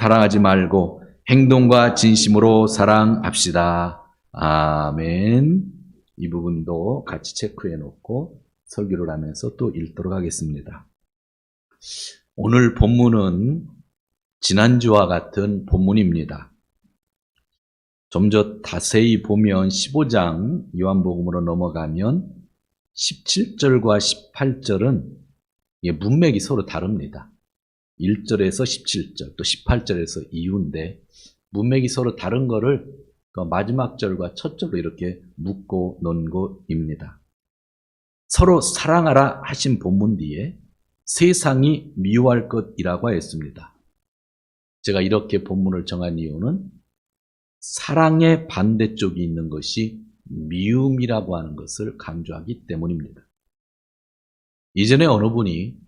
타락하지 말고 행동과 진심으로 사랑합시다. 아멘. 이 부분도 같이 체크해 놓고 설교를 하면서 또 읽도록 하겠습니다. 오늘 본문은 지난주와 같은 본문입니다. 좀 더 자세히 보면 15장 요한복음으로 넘어가면 17절과 18절은 문맥이 서로 다릅니다. 1절에서 17절, 또 18절에서 이후인데 문맥이 서로 다른 거를 마지막 절과 첫 절로 이렇게 묶어 놓은 것입니다. 서로 사랑하라 하신 본문 뒤에 세상이 미워할 것이라고 하였습니다. 제가 이렇게 본문을 정한 이유는 사랑의 반대쪽이 있는 것이 미움이라고 하는 것을 강조하기 때문입니다. 이전에 어느 분이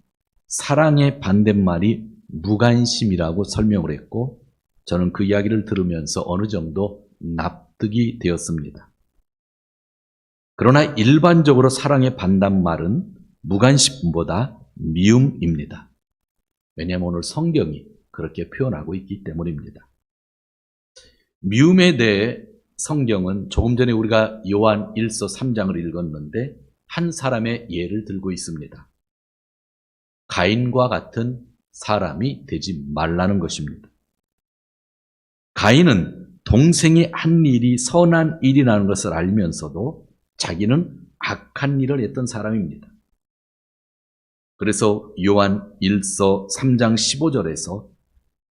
사랑의 반대말이 무관심이라고 설명을 했고 저는 그 이야기를 들으면서 어느 정도 납득이 되었습니다. 그러나 일반적으로 사랑의 반대말은 무관심보다 미움입니다. 왜냐하면 오늘 성경이 그렇게 표현하고 있기 때문입니다. 미움에 대해 성경은 조금 전에 우리가 요한 1서 3장을 읽었는데 한 사람의 예를 들고 있습니다. 가인과 같은 사람이 되지 말라는 것입니다. 가인은 동생이 한 일이 선한 일이라는 것을 알면서도 자기는 악한 일을 했던 사람입니다. 그래서 요한 1서 3장 15절에서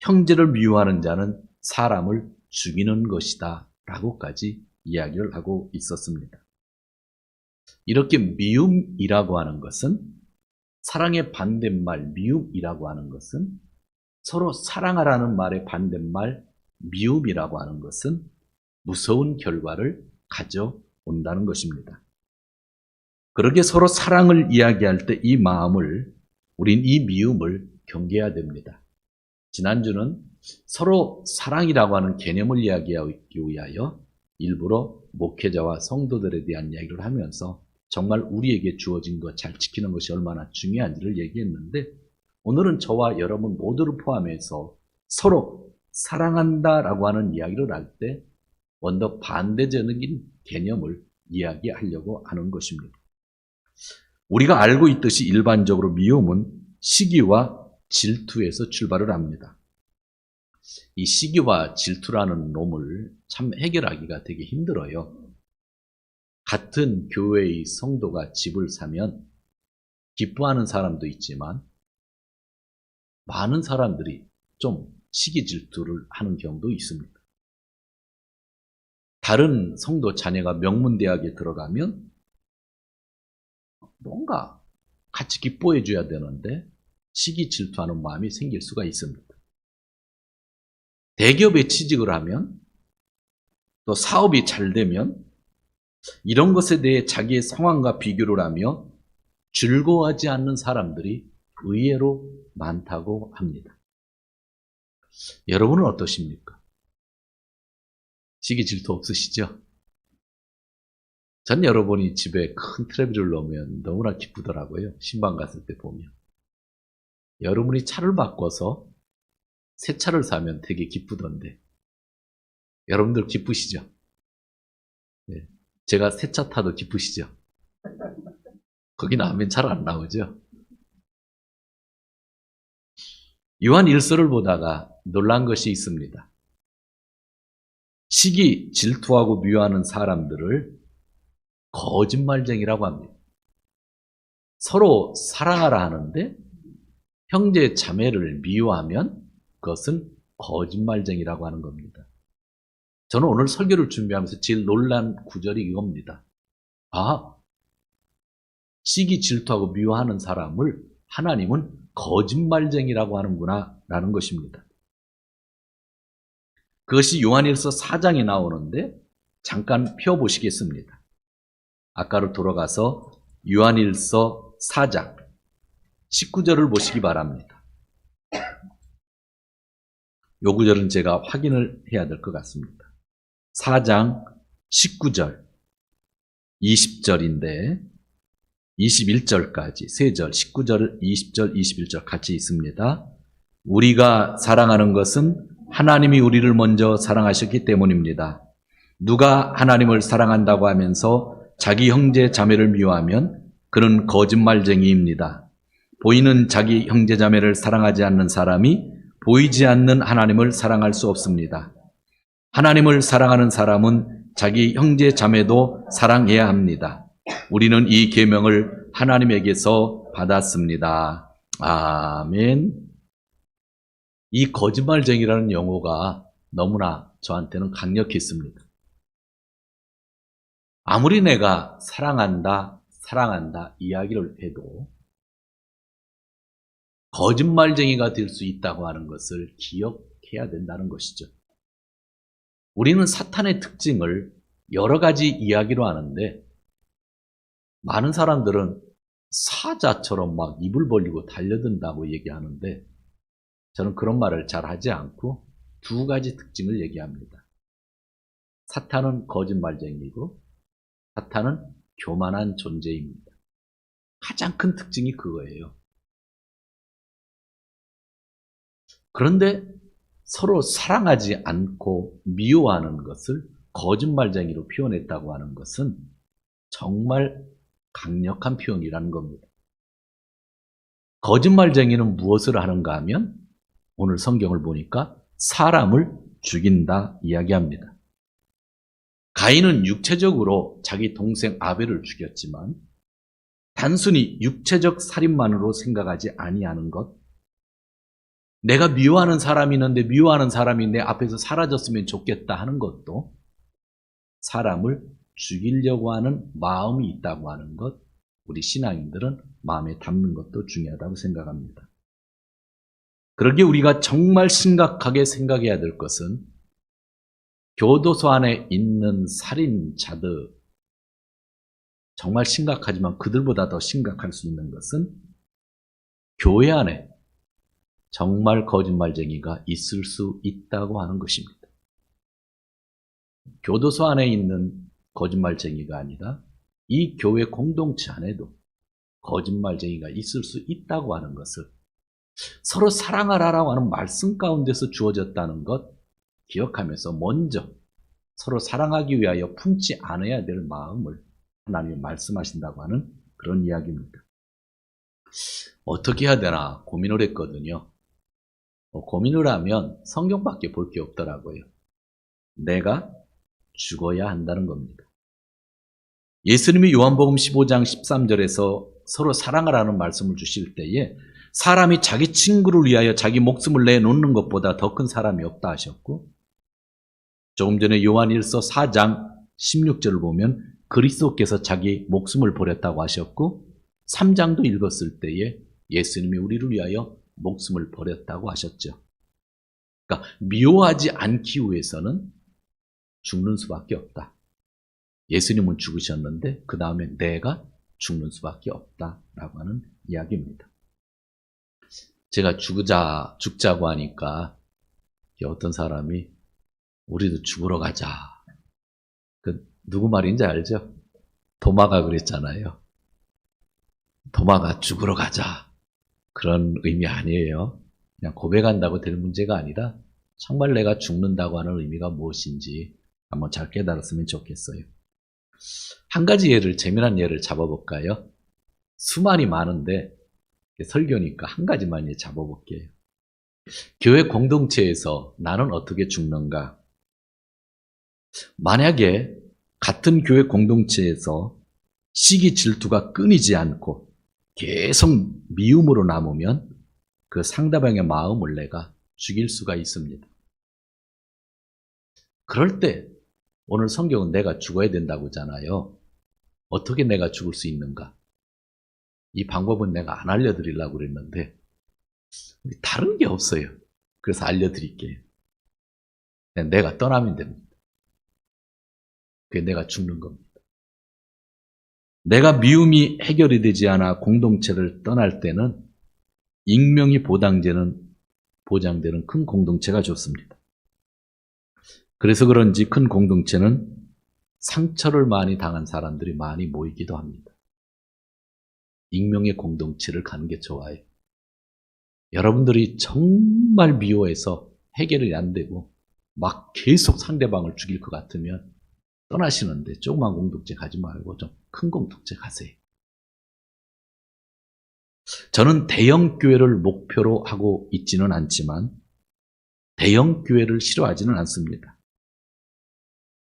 형제를 미워하는 자는 사람을 죽이는 것이다 라고까지 이야기를 하고 있었습니다. 이렇게 미움이라고 하는 것은 사랑의 반대말 미움이라고 하는 것은 서로 사랑하라는 말의 반대말 미움이라고 하는 것은 무서운 결과를 가져온다는 것입니다. 그렇게 서로 사랑을 이야기할 때 이 마음을 우린 이 미움을 경계해야 됩니다. 지난주는 서로 사랑이라고 하는 개념을 이야기하기 위하여 일부러 목회자와 성도들에 대한 이야기를 하면서 정말 우리에게 주어진 것 잘 지키는 것이 얼마나 중요한지를 얘기했는데 오늘은 저와 여러분 모두를 포함해서 서로 사랑한다라고 하는 이야기를 할 때 원더 반대적인 개념을 이야기하려고 하는 것입니다. 우리가 알고 있듯이 일반적으로 미움은 시기와 질투에서 출발을 합니다. 이 시기와 질투라는 놈을 참 해결하기가 되게 힘들어요. 같은 교회의 성도가 집을 사면 기뻐하는 사람도 있지만 많은 사람들이 좀 시기 질투를 하는 경우도 있습니다. 다른 성도 자녀가 명문대학에 들어가면 뭔가 같이 기뻐해 줘야 되는데 시기 질투하는 마음이 생길 수가 있습니다. 대기업에 취직을 하면 또 사업이 잘 되면 이런 것에 대해 자기의 상황과 비교를 하며 즐거워하지 않는 사람들이 의외로 많다고 합니다. 여러분은 어떠십니까? 시기 질투 없으시죠? 전 여러분이 집에 큰 텔레비를 놓으면 너무나 기쁘더라고요. 신방 갔을 때 보면. 여러분이 차를 바꿔서 새 차를 사면 되게 기쁘던데 여러분들 기쁘시죠? 네. 제가 새 차 타도 기쁘시죠? 거기 나오면 잘 안 나오죠? 요한 1서를 보다가 놀란 것이 있습니다. 시기, 질투하고 미워하는 사람들을 거짓말쟁이라고 합니다. 서로 사랑하라 하는데 형제 자매를 미워하면 그것은 거짓말쟁이라고 하는 겁니다. 저는 오늘 설교를 준비하면서 제일 놀란 구절이 이겁니다. 아, 시기 질투하고 미워하는 사람을 하나님은 거짓말쟁이라고 하는구나 라는 것입니다. 그것이 요한일서 4장에 나오는데 잠깐 펴보시겠습니다. 아까로 돌아가서 요한일서 4장 19절을 보시기 바랍니다. 요 구절은 제가 확인을 해야 될 것 같습니다. 4장 19절, 20절인데 21절까지 3절, 19절, 20절, 21절 같이 있습니다. 우리가 사랑하는 것은 하나님이 우리를 먼저 사랑하셨기 때문입니다. 누가 하나님을 사랑한다고 하면서 자기 형제 자매를 미워하면 그는 거짓말쟁이입니다. 보이는 자기 형제 자매를 사랑하지 않는 사람이 보이지 않는 하나님을 사랑할 수 없습니다. 하나님을 사랑하는 사람은 자기 형제 자매도 사랑해야 합니다. 우리는 이 계명을 하나님에게서 받았습니다. 아멘. 이 거짓말쟁이라는 용어가 너무나 저한테는 강력했습니다. 아무리 내가 사랑한다 이야기를 해도 거짓말쟁이가 될 수 있다고 하는 것을 기억해야 된다는 것이죠. 우리는 사탄의 특징을 여러 가지 이야기로 하는데 많은 사람들은 사자처럼 막 입을 벌리고 달려든다고 얘기하는데 저는 그런 말을 잘 하지 않고 두 가지 특징을 얘기합니다. 사탄은 거짓말쟁이고 사탄은 교만한 존재입니다. 가장 큰 특징이 그거예요. 그런데 서로 사랑하지 않고 미워하는 것을 거짓말쟁이로 표현했다고 하는 것은 정말 강력한 표현이라는 겁니다. 거짓말쟁이는 무엇을 하는가 하면 오늘 성경을 보니까 사람을 죽인다 이야기합니다. 가인은 육체적으로 자기 동생 아벨을 죽였지만 단순히 육체적 살인만으로 생각하지 아니하는 것, 내가 미워하는 사람이 있는데 미워하는 사람이 내 앞에서 사라졌으면 좋겠다 하는 것도 사람을 죽이려고 하는 마음이 있다고 하는 것, 우리 신앙인들은 마음에 담는 것도 중요하다고 생각합니다. 그러기에 우리가 정말 심각하게 생각해야 될 것은 교도소 안에 있는 살인자들, 정말 심각하지만 그들보다 더 심각할 수 있는 것은 교회 안에 정말 거짓말쟁이가 있을 수 있다고 하는 것입니다. 교도소 안에 있는 거짓말쟁이가 아니라 이 교회 공동체 안에도 거짓말쟁이가 있을 수 있다고 하는 것을 서로 사랑하라라고 하는 말씀 가운데서 주어졌다는 것 기억하면서 먼저 서로 사랑하기 위하여 품지 않아야 될 마음을 하나님이 말씀하신다고 하는 그런 이야기입니다. 어떻게 해야 되나 고민을 했거든요. 고민을 하면 성경밖에 볼 게 없더라고요. 내가 죽어야 한다는 겁니다. 예수님이 요한복음 15장 13절에서 서로 사랑하라는 말씀을 주실 때에 사람이 자기 친구를 위하여 자기 목숨을 내놓는 것보다 더 큰 사람이 없다 하셨고, 조금 전에 요한일서 4장 16절을 보면 그리스도께서 자기 목숨을 버렸다고 하셨고, 3장도 읽었을 때에 예수님이 우리를 위하여 목숨을 버렸다고 하셨죠. 그러니까 미워하지 않기 위해서는 죽는 수밖에 없다. 예수님은 죽으셨는데 그 다음에 내가 죽는 수밖에 없다라고 하는 이야기입니다. 제가 죽자고 하니까 어떤 사람이 우리도 죽으러 가자. 누구 말인지 알죠? 도마가 그랬잖아요. 도마가 죽으러 가자. 그런 의미 아니에요. 그냥 고백한다고 될 문제가 아니라 정말 내가 죽는다고 하는 의미가 무엇인지 한번 잘 깨달았으면 좋겠어요. 한 가지 재미난 예를 잡아볼까요? 수많이 많은데 설교니까 한 가지만 잡아볼게요. 교회 공동체에서 나는 어떻게 죽는가? 만약에 같은 교회 공동체에서 시기 질투가 끊이지 않고 계속 미움으로 남으면 그 상대방의 마음을 내가 죽일 수가 있습니다. 그럴 때 오늘 성경은 내가 죽어야 된다고 하잖아요. 어떻게 내가 죽을 수 있는가? 이 방법은 내가 안 알려드리려고 그랬는데 다른 게 없어요. 그래서 알려드릴게요. 그냥 내가 떠나면 됩니다. 그게 내가 죽는 겁니다. 내가 미움이 해결이 되지 않아 공동체를 떠날 때는 익명이 보장되는 큰 공동체가 좋습니다. 그래서 그런지 큰 공동체는 상처를 많이 당한 사람들이 많이 모이기도 합니다. 익명의 공동체를 가는 게 좋아요. 여러분들이 정말 미워해서 해결이 안 되고 막 계속 상대방을 죽일 것 같으면 떠나시는데 조그만 공동체 가지 말고 좀 큰 공동체 가세요. 저는 대형 교회를 목표로 하고 있지는 않지만 대형 교회를 싫어하지는 않습니다.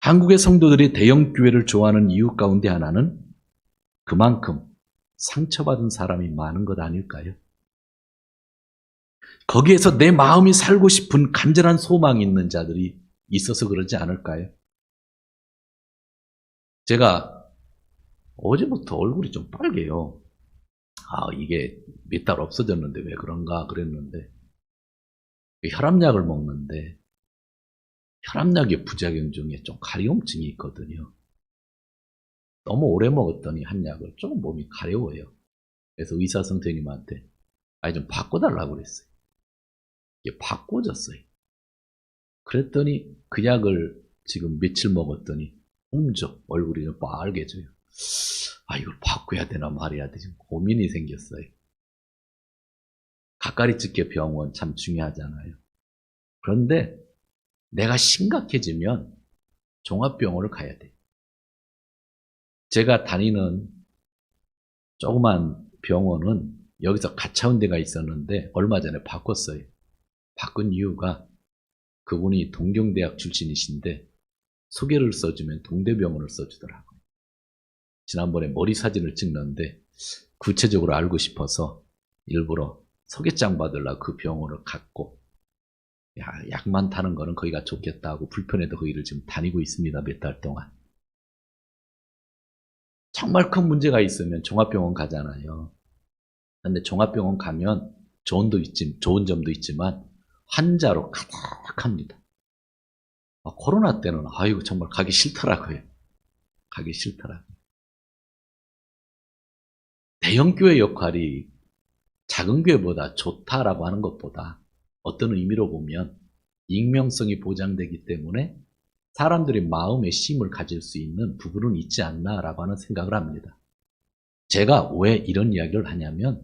한국의 성도들이 대형 교회를 좋아하는 이유 가운데 하나는 그만큼 상처받은 사람이 많은 것 아닐까요? 거기에서 내 마음이 살고 싶은 간절한 소망이 있는 자들이 있어서 그러지 않을까요? 제가 어제부터 얼굴이 좀 빨개요. 이게 몇 달 없어졌는데 왜 그런가 그랬는데 혈압약을 먹는데 혈압약의 부작용 중에 좀 가려움증이 있거든요. 너무 오래 먹었더니 한 약을 조금 몸이 가려워요. 그래서 의사 선생님한테 좀 바꿔달라고 그랬어요. 이게 바꿔줬어요. 그랬더니 그 약을 지금 며칠 먹었더니 얼굴이 좀 빨개져요. 이걸 바꿔야 되나 말해야 되지 고민이 생겼어요. 가까리집게 병원 참 중요하잖아요. 그런데 내가 심각해지면 종합병원을 가야 돼요. 제가 다니는 조그만 병원은 여기서 가차운 데가 있었는데 얼마 전에 바꿨어요. 바꾼 이유가 그분이 동경대학 출신이신데 소개를 써주면 동대병원을 써주더라고요. 지난번에 머리 사진을 찍는데 구체적으로 알고 싶어서 일부러 소개장 받으려고 그 병원을 갔고 약만 타는 거는 거기가 좋겠다고 불편해도 거기를 지금 다니고 있습니다. 몇 달 동안. 정말 큰 문제가 있으면 종합병원 가잖아요. 근데 종합병원 가면 좋은 점도 있지만 환자로 가득합니다. 코로나 때는 정말 가기 싫더라고요. 가기 싫더라고요. 대형 교회 역할이 작은 교회보다 좋다라고 하는 것보다 어떤 의미로 보면 익명성이 보장되기 때문에 사람들이 마음의 쉼을 가질 수 있는 부분은 있지 않나라고 하는 생각을 합니다. 제가 왜 이런 이야기를 하냐면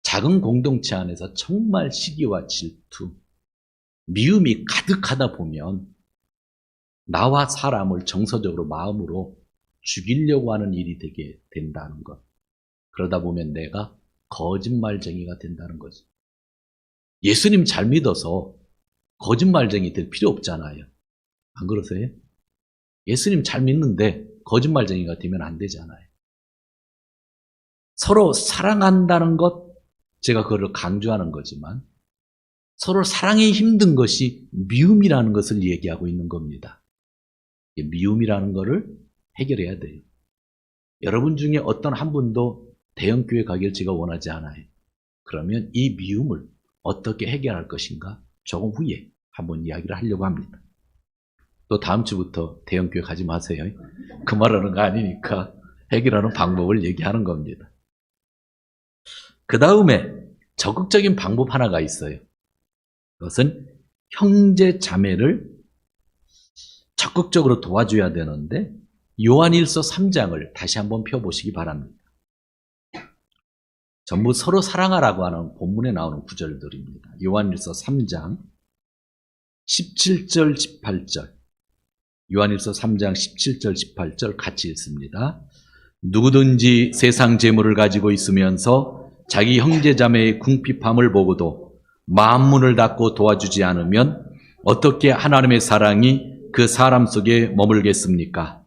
작은 공동체 안에서 정말 시기와 질투, 미움이 가득하다 보면 나와 사람을 정서적으로 마음으로 죽이려고 하는 일이 되게 된다는 것. 그러다 보면 내가 거짓말쟁이가 된다는 거죠. 예수님 잘 믿어서 거짓말쟁이 될 필요 없잖아요. 안 그러세요? 예수님 잘 믿는데 거짓말쟁이가 되면 안 되잖아요. 서로 사랑한다는 것, 제가 그걸 강조하는 거지만 서로 사랑이 힘든 것이 미움이라는 것을 얘기하고 있는 겁니다. 미움이라는 것을 해결해야 돼요. 여러분 중에 어떤 한 분도 대형교회 가기를 제가 원하지 않아요. 그러면 이 미움을 어떻게 해결할 것인가 조금 후에 한번 이야기를 하려고 합니다. 또 다음 주부터 대형교회 가지 마세요. 그 말하는 거 아니니까 해결하는 방법을 얘기하는 겁니다. 그 다음에 적극적인 방법 하나가 있어요. 그것은 형제 자매를 적극적으로 도와줘야 되는데 요한일서 3장을 다시 한번 펴보시기 바랍니다. 전부 서로 사랑하라고 하는 본문에 나오는 구절들입니다. 요한일서 3장 17절 18절 요한일서 3장 17절 18절 같이 읽습니다. 누구든지 세상 재물을 가지고 있으면서 자기 형제자매의 궁핍함을 보고도 마음문을 닫고 도와주지 않으면 어떻게 하나님의 사랑이 그 사람 속에 머물겠습니까?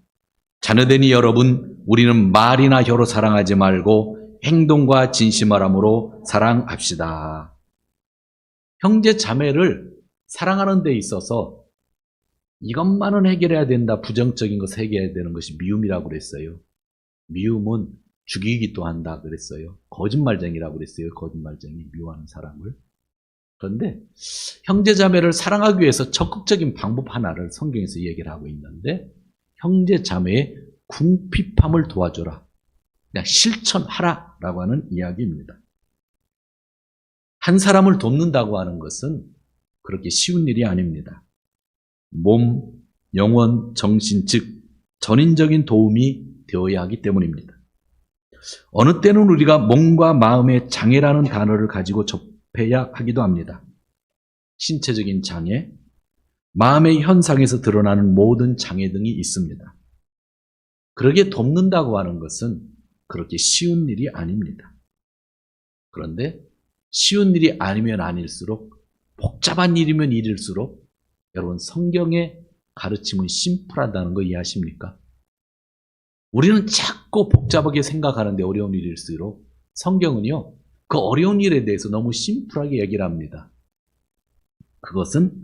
자녀되니 여러분, 우리는 말이나 혀로 사랑하지 말고 행동과 진심하람으로 사랑합시다. 형제 자매를 사랑하는 데 있어서 이것만은 해결해야 된다, 부정적인 것을 해결해야 되는 것이 미움이라고 그랬어요. 미움은 죽이기도 한다 그랬어요. 거짓말쟁이라고 그랬어요. 거짓말쟁이, 미워하는 사람을. 그런데 형제자매를 사랑하기 위해서 적극적인 방법 하나를 성경에서 얘기를 하고 있는데 형제자매의 궁핍함을 도와줘라. 그냥 실천하라라고 하는 이야기입니다. 한 사람을 돕는다고 하는 것은 그렇게 쉬운 일이 아닙니다. 몸, 영혼, 정신, 즉 전인적인 도움이 되어야 하기 때문입니다. 어느 때는 우리가 몸과 마음의 장애라는 단어를 가지고 접해야 하기도 합니다. 신체적인 장애, 마음의 현상에서 드러나는 모든 장애 등이 있습니다. 그러게 돕는다고 하는 것은 그렇게 쉬운 일이 아닙니다. 그런데 쉬운 일이 아니면 아닐수록, 복잡한 일이면 일일수록 여러분, 성경의 가르침은 심플하다는 거 이해하십니까? 우리는 자꾸 복잡하게 생각하는데 어려운 일일수록 성경은요, 그 어려운 일에 대해서 너무 심플하게 얘기를 합니다. 그것은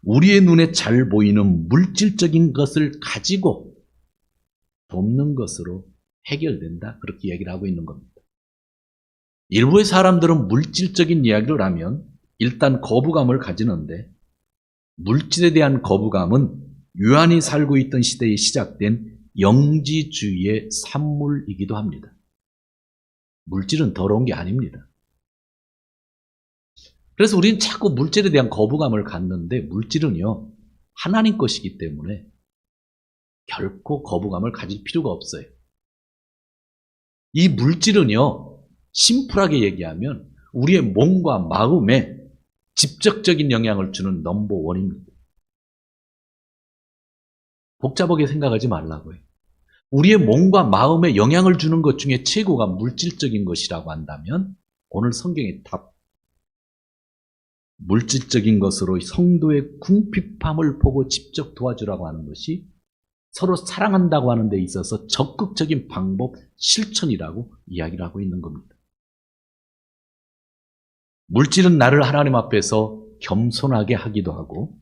우리의 눈에 잘 보이는 물질적인 것을 가지고 돕는 것으로 해결된다. 그렇게 얘기를 하고 있는 겁니다. 일부의 사람들은 물질적인 이야기를 하면 일단 거부감을 가지는데, 물질에 대한 거부감은 유한이 살고 있던 시대에 시작된 영지주의의 산물이기도 합니다. 물질은 더러운 게 아닙니다. 그래서 우리는 자꾸 물질에 대한 거부감을 갖는데, 물질은요, 하나님 것이기 때문에 결코 거부감을 가질 필요가 없어요. 이 물질은요, 심플하게 얘기하면 우리의 몸과 마음에 직접적인 영향을 주는 넘버원입니다. 복잡하게 생각하지 말라고요. 우리의 몸과 마음에 영향을 주는 것 중에 최고가 물질적인 것이라고 한다면 오늘 성경의 답, 물질적인 것으로 성도의 궁핍함을 보고 직접 도와주라고 하는 것이 서로 사랑한다고 하는 데 있어서 적극적인 방법, 실천이라고 이야기를 하고 있는 겁니다. 물질은 나를 하나님 앞에서 겸손하게 하기도 하고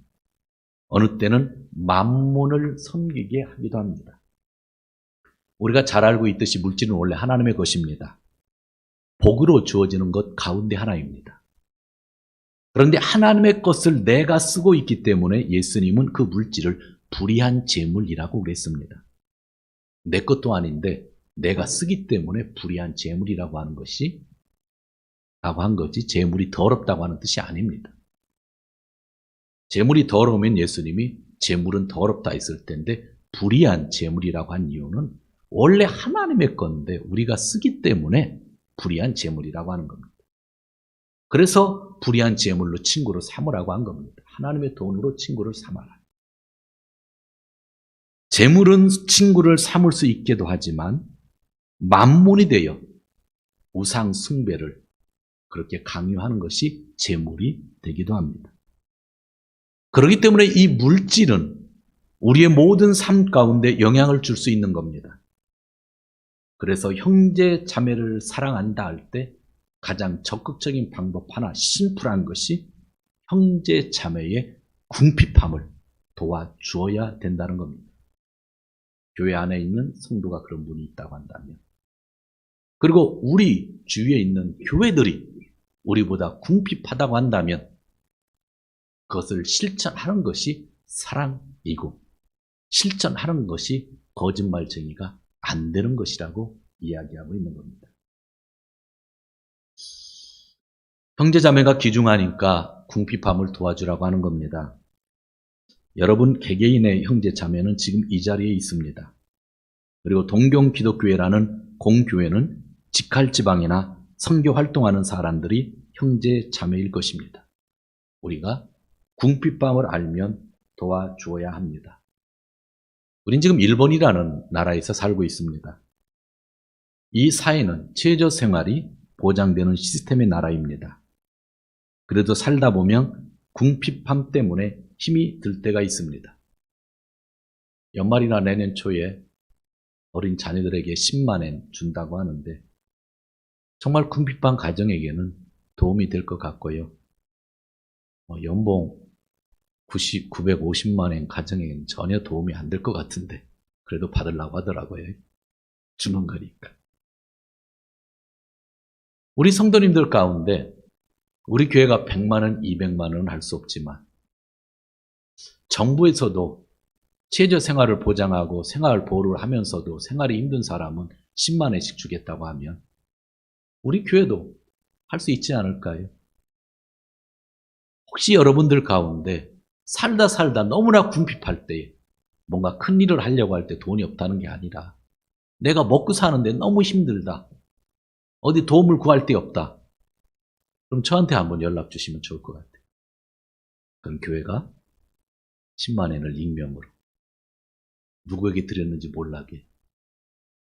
어느 때는 만몬을 섬기게 하기도 합니다. 우리가 잘 알고 있듯이 물질은 원래 하나님의 것입니다. 복으로 주어지는 것 가운데 하나입니다. 그런데 하나님의 것을 내가 쓰고 있기 때문에 예수님은 그 물질을 불의한 재물이라고 그랬습니다. 내 것도 아닌데 내가 쓰기 때문에 불의한 재물이라고 하는 것이 라고 한 거지, 재물이 더럽다고 하는 뜻이 아닙니다. 재물이 더러우면 예수님이 재물은 더럽다 했을 텐데, 불의한 재물이라고 한 이유는 원래 하나님의 건데 우리가 쓰기 때문에 불의한 재물이라고 하는 겁니다. 그래서 불의한 재물로 친구를 삼으라고 한 겁니다. 하나님의 돈으로 친구를 삼아라. 재물은 친구를 삼을 수 있게도 하지만 만몬이 되어 우상 숭배를 그렇게 강요하는 것이 재물이 되기도 합니다. 그렇기 때문에 이 물질은 우리의 모든 삶 가운데 영향을 줄 수 있는 겁니다. 그래서 형제 자매를 사랑한다 할 때 가장 적극적인 방법 하나, 심플한 것이 형제 자매의 궁핍함을 도와주어야 된다는 겁니다. 교회 안에 있는 성도가 그런 분이 있다고 한다면, 그리고 우리 주위에 있는 교회들이 우리보다 궁핍하다고 한다면 그것을 실천하는 것이 사랑이고 실천하는 것이 거짓말쟁이가 안 되는 것이라고 이야기하고 있는 겁니다. 형제자매가 귀중하니까 궁핍함을 도와주라고 하는 겁니다. 여러분 개개인의 형제자매는 지금 이 자리에 있습니다. 그리고 동경기독교회라는 공교회는 직할지방이나 선교 활동하는 사람들이 형제자매일 것입니다. 우리가 궁핍함을 알면 도와주어야 합니다. 우린 지금 일본이라는 나라에서 살고 있습니다. 이 사회는 최저 생활이 보장되는 시스템의 나라입니다. 그래도 살다 보면 궁핍함 때문에 힘이 들 때가 있습니다. 연말이나 내년 초에 어린 자녀들에게 10만엔 준다고 하는데 정말 궁핍한 가정에게는 도움이 될 것 같고요. 연봉 950만엔 가정에는 전혀 도움이 안 될 것 같은데 그래도 받으려고 하더라고요. 주는 거니까. 우리 성도님들 가운데 우리 교회가 100만 원, 200만 원은 할 수 없지만 정부에서도 최저 생활을 보장하고 생활 보호를 하면서도 생활이 힘든 사람은 10만 원씩 주겠다고 하면 우리 교회도 할 수 있지 않을까요? 혹시 여러분들 가운데 살다 너무나 궁핍할 때 뭔가 큰 일을 하려고 할 때 돈이 없다는 게 아니라 내가 먹고 사는데 너무 힘들다. 어디 도움을 구할 데 없다. 그럼 저한테 한번 연락 주시면 좋을 것 같아요. 그럼 교회가 10만 엔을 익명으로 누구에게 드렸는지 몰라게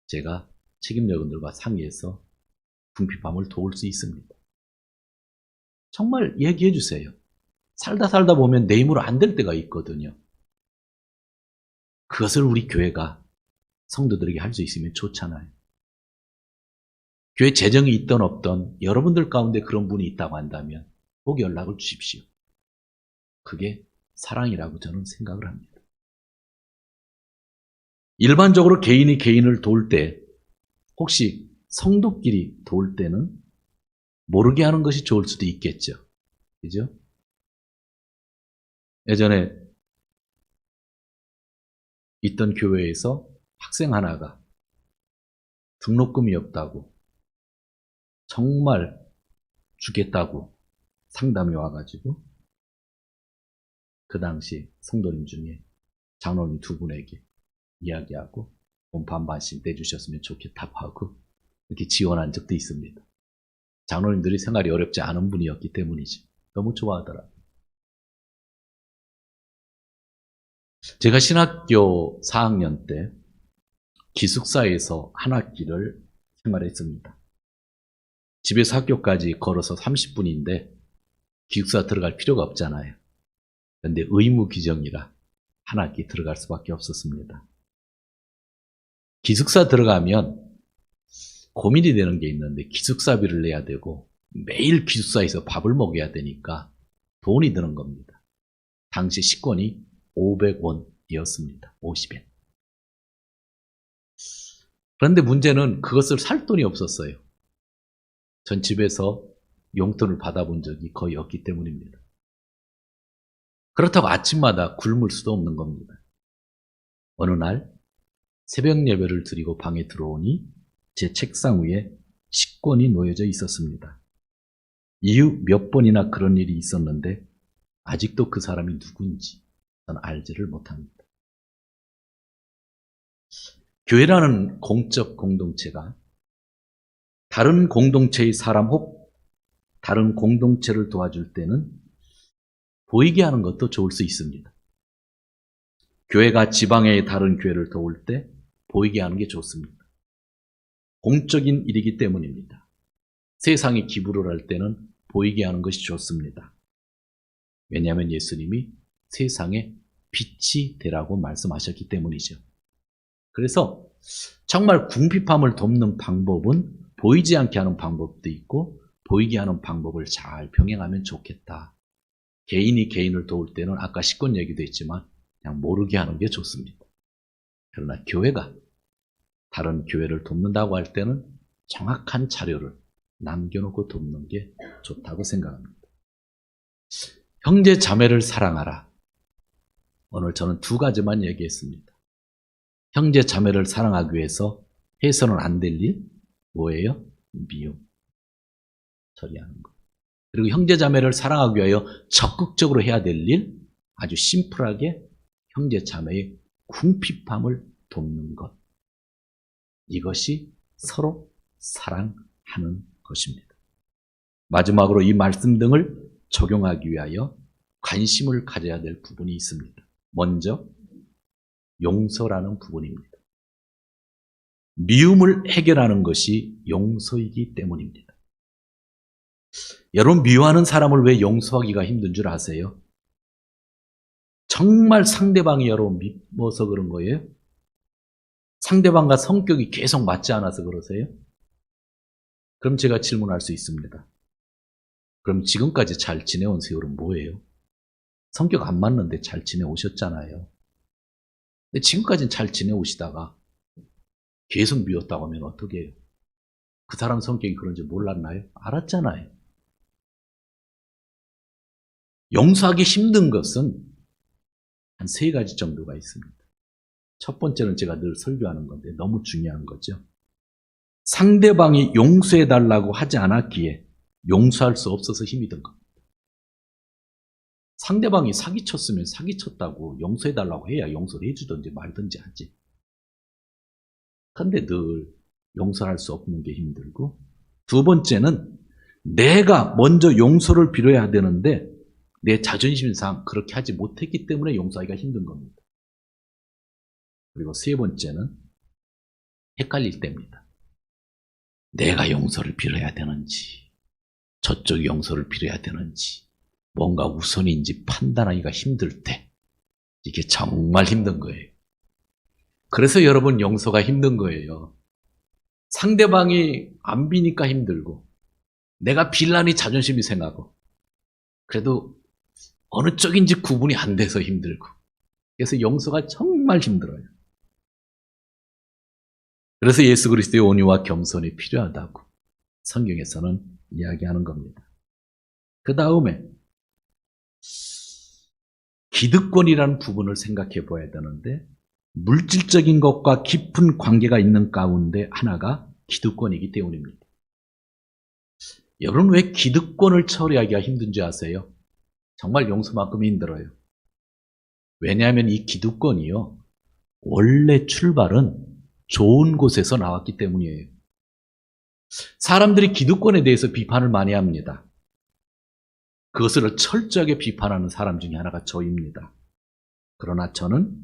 제가 책임자분들과 상의해서 궁핍함을 도울 수 있습니다. 정말 얘기해 주세요. 살다 보면 내 힘으로 안 될 때가 있거든요. 그것을 우리 교회가 성도들에게 할 수 있으면 좋잖아요. 교회 재정이 있던 없던 여러분들 가운데 그런 분이 있다고 한다면 꼭 연락을 주십시오. 그게 사랑이라고 저는 생각을 합니다. 일반적으로 개인이 개인을 도울 때 혹시 성도끼리 도울 때는 모르게 하는 것이 좋을 수도 있겠죠. 그죠? 예전에 있던 교회에서 학생 하나가 등록금이 없다고 정말 주겠다고 상담이 와가지고 그 당시 성도님 중에 장로님 두 분에게 이야기하고 돈 반반씩 내주셨으면 좋겠다고 하고 이렇게 지원한 적도 있습니다. 장로님들이 생활이 어렵지 않은 분이었기 때문이죠. 너무 좋아하더라고요. 제가 신학교 4학년 때 기숙사에서 한 학기를 생활했습니다. 집에서 학교까지 걸어서 30분인데 기숙사 들어갈 필요가 없잖아요. 그런데 의무 규정이라 한 학기 들어갈 수밖에 없었습니다. 기숙사 들어가면 고민이 되는 게 있는데 기숙사비를 내야 되고 매일 기숙사에서 밥을 먹여야 되니까 돈이 드는 겁니다. 당시 식권이 500원이었습니다. 50엔. 그런데 문제는 그것을 살 돈이 없었어요. 전 집에서 용돈을 받아본 적이 거의 없기 때문입니다. 그렇다고 아침마다 굶을 수도 없는 겁니다. 어느 날 새벽 예배를 드리고 방에 들어오니 제 책상 위에 식권이 놓여져 있었습니다. 이후 몇 번이나 그런 일이 있었는데 아직도 그 사람이 누군지 저는 알지를 못합니다. 교회라는 공적 공동체가 다른 공동체의 사람 혹 다른 공동체를 도와줄 때는 보이게 하는 것도 좋을 수 있습니다. 교회가 지방의 다른 교회를 도울 때 보이게 하는 게 좋습니다. 공적인 일이기 때문입니다. 세상에 기부를 할 때는 보이게 하는 것이 좋습니다. 왜냐하면 예수님이 세상에 빛이 되라고 말씀하셨기 때문이죠. 그래서 정말 궁핍함을 돕는 방법은 보이지 않게 하는 방법도 있고 보이게 하는 방법을 잘 병행하면 좋겠다. 개인이 개인을 도울 때는 아까 식권 얘기도 했지만 그냥 모르게 하는 게 좋습니다. 그러나 교회가 다른 교회를 돕는다고 할 때는 정확한 자료를 남겨놓고 돕는 게 좋다고 생각합니다. 형제 자매를 사랑하라. 오늘 저는 두 가지만 얘기했습니다. 형제 자매를 사랑하기 위해서 해서는 안 될 일 뭐예요? 미움, 처리하는 것. 그리고 형제 자매를 사랑하기 위하여 적극적으로 해야 될 일 아주 심플하게 형제 자매의 궁핍함을 돕는 것. 이것이 서로 사랑하는 것입니다. 마지막으로 이 말씀 등을 적용하기 위하여 관심을 가져야 될 부분이 있습니다. 먼저 용서라는 부분입니다. 미움을 해결하는 것이 용서이기 때문입니다. 여러분, 미워하는 사람을 왜 용서하기가 힘든 줄 아세요? 정말 상대방이 여러분 미워서 그런 거예요? 상대방과 성격이 계속 맞지 않아서 그러세요? 그럼 제가 질문할 수 있습니다. 그럼 지금까지 잘 지내온 세월은 뭐예요? 성격 안 맞는데 잘 지내오셨잖아요. 근데 지금까지는 잘 지내오시다가 계속 미웠다고 하면 어떻게 해요? 그 사람 성격이 그런지 몰랐나요? 알았잖아요. 용서하기 힘든 것은 한 세 가지 정도가 있습니다. 첫 번째는 제가 늘 설교하는 건데 너무 중요한 거죠. 상대방이 용서해달라고 하지 않았기에 용서할 수 없어서 힘이 든 겁니다. 상대방이 사기쳤으면 사기쳤다고 용서해달라고 해야 용서를 해주든지 말든지 하지. 그런데 늘 용서할 수 없는 게 힘들고, 두 번째는 내가 먼저 용서를 빌어야 되는데 내 자존심상 그렇게 하지 못했기 때문에 용서하기가 힘든 겁니다. 그리고 세 번째는 헷갈릴 때입니다. 내가 용서를 빌어야 되는지, 저쪽이 용서를 빌어야 되는지, 뭔가 우선인지 판단하기가 힘들 때, 이게 정말 힘든 거예요. 그래서 여러분 용서가 힘든 거예요. 상대방이 안 비니까 힘들고, 내가 빌라니 자존심이 상하고, 그래도 어느 쪽인지 구분이 안 돼서 힘들고, 그래서 용서가 정말 힘들어요. 그래서 예수 그리스도의 온유와 겸손이 필요하다고 성경에서는 이야기하는 겁니다. 그 다음에 기득권이라는 부분을 생각해 봐야 되는데, 물질적인 것과 깊은 관계가 있는 가운데 하나가 기득권이기 때문입니다. 여러분 왜 기득권을 처리하기가 힘든지 아세요? 정말 용서만큼 힘들어요. 왜냐하면 이 기득권이요, 원래 출발은 좋은 곳에서 나왔기 때문이에요. 사람들이 기득권에 대해서 비판을 많이 합니다. 그것을 철저하게 비판하는 사람 중에 하나가 저입니다. 그러나 저는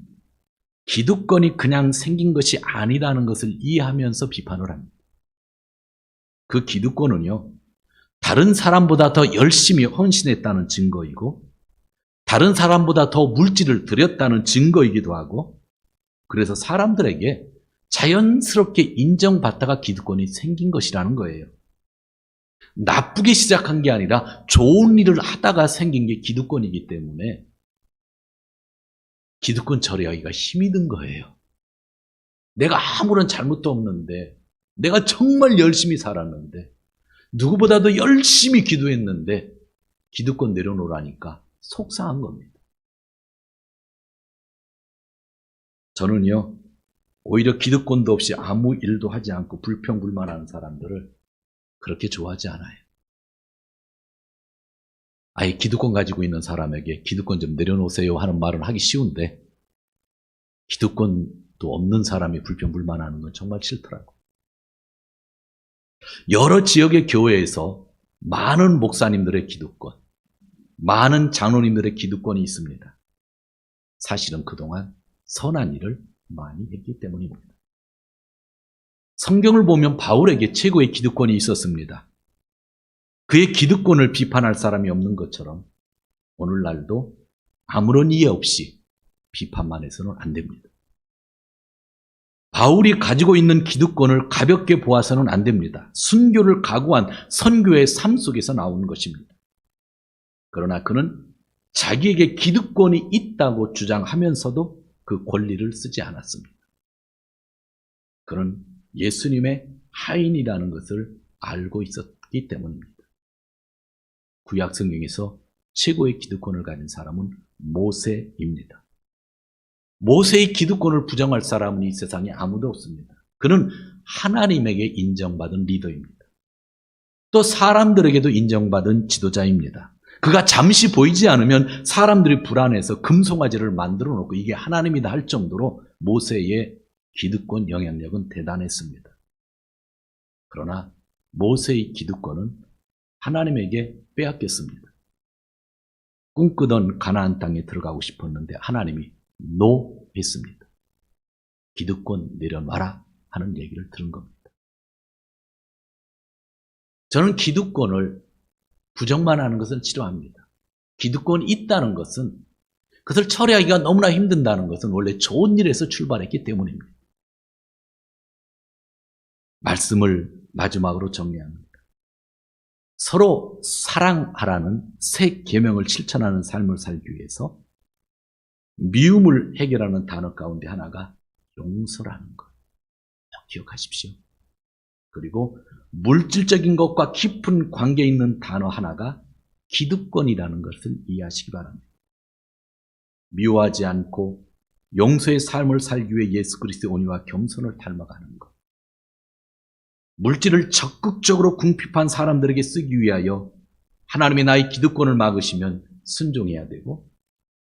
기득권이 그냥 생긴 것이 아니라는 것을 이해하면서 비판을 합니다. 그 기득권은요, 다른 사람보다 더 열심히 헌신했다는 증거이고, 다른 사람보다 더 물질을 들였다는 증거이기도 하고, 그래서 사람들에게 자연스럽게 인정받다가 기득권이 생긴 것이라는 거예요. 나쁘게 시작한 게 아니라 좋은 일을 하다가 생긴 게 기득권이기 때문에 기득권 처리하기가 힘이 든 거예요. 내가 아무런 잘못도 없는데, 내가 정말 열심히 살았는데, 누구보다도 열심히 기도했는데 기득권 내려놓으라니까 속상한 겁니다. 저는요, 오히려 기득권도 없이 아무 일도 하지 않고 불평불만하는 사람들을 그렇게 좋아하지 않아요. 아예 기득권 가지고 있는 사람에게 기득권 좀 내려놓으세요 하는 말은 하기 쉬운데, 기득권도 없는 사람이 불평불만하는 건 정말 싫더라고요. 여러 지역의 교회에서 많은 목사님들의 기득권, 많은 장로님들의 기득권이 있습니다. 사실은 그동안 선한 일을 많이 했기 때문입니다. 성경을 보면 바울에게 최고의 기득권이 있었습니다. 그의 기득권을 비판할 사람이 없는 것처럼 오늘날도 아무런 이해 없이 비판만 해서는 안 됩니다. 바울이 가지고 있는 기득권을 가볍게 보아서는 안 됩니다. 순교를 각오한 선교의 삶 속에서 나오는 것입니다. 그러나 그는 자기에게 기득권이 있다고 주장하면서도 그 권리를 쓰지 않았습니다. 그는 예수님의 하인이라는 것을 알고 있었기 때문입니다. 구약 성경에서 최고의 기득권을 가진 사람은 모세입니다. 모세의 기득권을 부정할 사람은 이 세상에 아무도 없습니다. 그는 하나님에게 인정받은 리더입니다. 또 사람들에게도 인정받은 지도자입니다. 그가 잠시 보이지 않으면 사람들이 불안해서 금송아지를 만들어 놓고 이게 하나님이다 할 정도로 모세의 기득권 영향력은 대단했습니다. 그러나 모세의 기득권은 하나님에게 빼앗겼습니다. 꿈꾸던 가나안 땅에 들어가고 싶었는데 하나님이 노 했습니다. 기득권 내려놔라 하는 얘기를 들은 겁니다. 저는 기득권을 부정만 하는 것은 싫어합니다. 기득권이 있다는 것은, 그것을 처리하기가 너무나 힘든다는 것은 원래 좋은 일에서 출발했기 때문입니다. 말씀을 마지막으로 정리합니다. 서로 사랑하라는 새 계명을 실천하는 삶을 살기 위해서 미움을 해결하는 단어 가운데 하나가 용서라는 것. 기억하십시오. 그리고 물질적인 것과 깊은 관계 있는 단어 하나가 기득권이라는 것을 이해하시기 바랍니다. 미워하지 않고 용서의 삶을 살기 위해 예수 그리스도의 온유와 겸손을 닮아가는 것. 물질을 적극적으로 궁핍한 사람들에게 쓰기 위하여 하나님이 나의 기득권을 막으시면 순종해야 되고,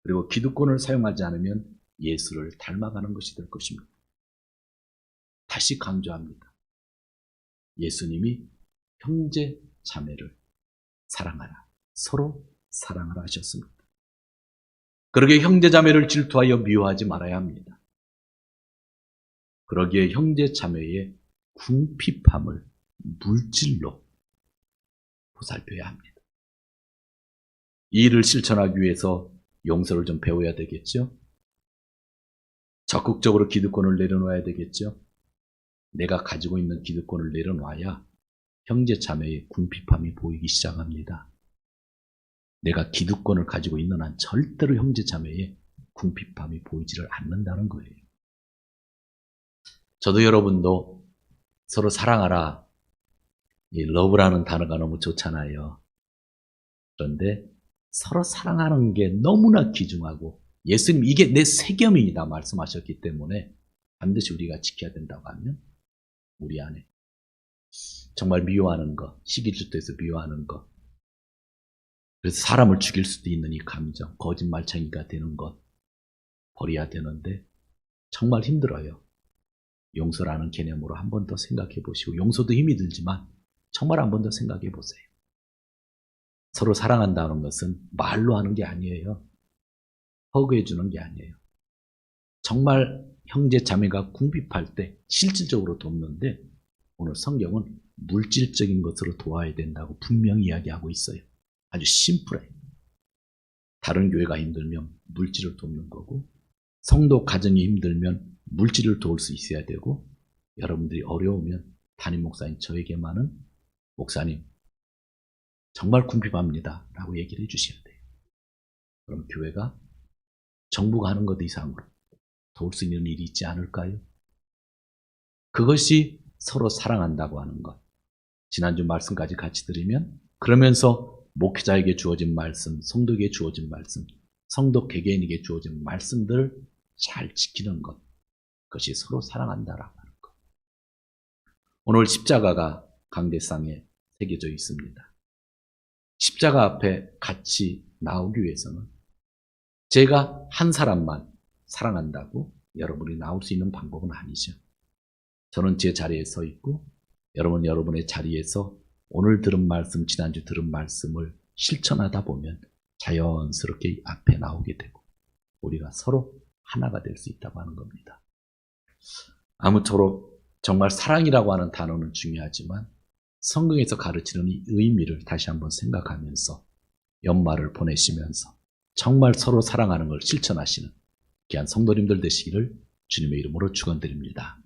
그리고 기득권을 사용하지 않으면 예수를 닮아가는 것이 될 것입니다. 다시 강조합니다. 예수님이 형제 자매를 사랑하라, 서로 사랑을 하셨습니다. 그러기에 형제자매를 질투하여 미워하지 말아야 합니다. 그러기에 형제자매의 궁핍함을 물질로 보살펴야 합니다. 이 일을 실천하기 위해서 용서를 좀 배워야 되겠죠? 적극적으로 기득권을 내려놓아야 되겠죠? 내가 가지고 있는 기득권을 내려놔야 형제자매의 궁핍함이 보이기 시작합니다. 내가 기득권을 가지고 있는 한 절대로 형제자매의 궁핍함이 보이지를 않는다는 거예요. 저도 여러분도 서로 사랑하라. 이 러브라는 단어가 너무 좋잖아요. 그런데 서로 사랑하는 게 너무나 귀중하고 예수님 이게 내 세겜이다 말씀하셨기 때문에 반드시 우리가 지켜야 된다고 하면 우리 안에 정말 미워하는 것, 시기질투해서 미워하는 것, 그래서 사람을 죽일 수도 있는 이 감정, 거짓말쟁이가 되는 것 버려야 되는데 정말 힘들어요. 용서라는 개념으로 한 번 더 생각해 보시고, 용서도 힘이 들지만 정말 한 번 더 생각해 보세요. 서로 사랑한다는 것은 말로 하는 게 아니에요. 허그해 주는 게 아니에요. 정말 형제 자매가 궁핍할 때 실질적으로 돕는데 오늘 성경은 물질적인 것으로 도와야 된다고 분명히 이야기하고 있어요. 아주 심플해. 다른 교회가 힘들면 물질을 돕는 거고, 성도 가정이 힘들면 물질을 도울 수 있어야 되고, 여러분들이 어려우면 담임 목사인 저에게만은 목사님 정말 궁핍합니다 라고 얘기를 해주셔야 돼요. 그럼 교회가 정부가 하는 것 이상으로 도울 수 있는 일이 있지 않을까요? 그것이 서로 사랑한다고 하는 것. 지난주 말씀까지 같이 들으면 그러면서 목회자에게 주어진 말씀, 성도에게 주어진 말씀, 성도 개개인에게 주어진 말씀들을 잘 지키는 것. 그것이 서로 사랑한다라고 하는 것. 오늘 십자가가 강대상에 새겨져 있습니다. 십자가 앞에 같이 나오기 위해서는 제가 한 사람만 사랑한다고 여러분이 나올 수 있는 방법은 아니죠. 저는 제 자리에 서 있고 여러분의 자리에서 오늘 들은 말씀, 지난주 들은 말씀을 실천하다 보면 자연스럽게 앞에 나오게 되고 우리가 서로 하나가 될 수 있다고 하는 겁니다. 아무쪼록 정말 사랑이라고 하는 단어는 중요하지만 성경에서 가르치는 이 의미를 다시 한번 생각하면서 연말을 보내시면서 정말 서로 사랑하는 걸 실천하시는 귀한 성도님들 되시기를 주님의 이름으로 축원드립니다.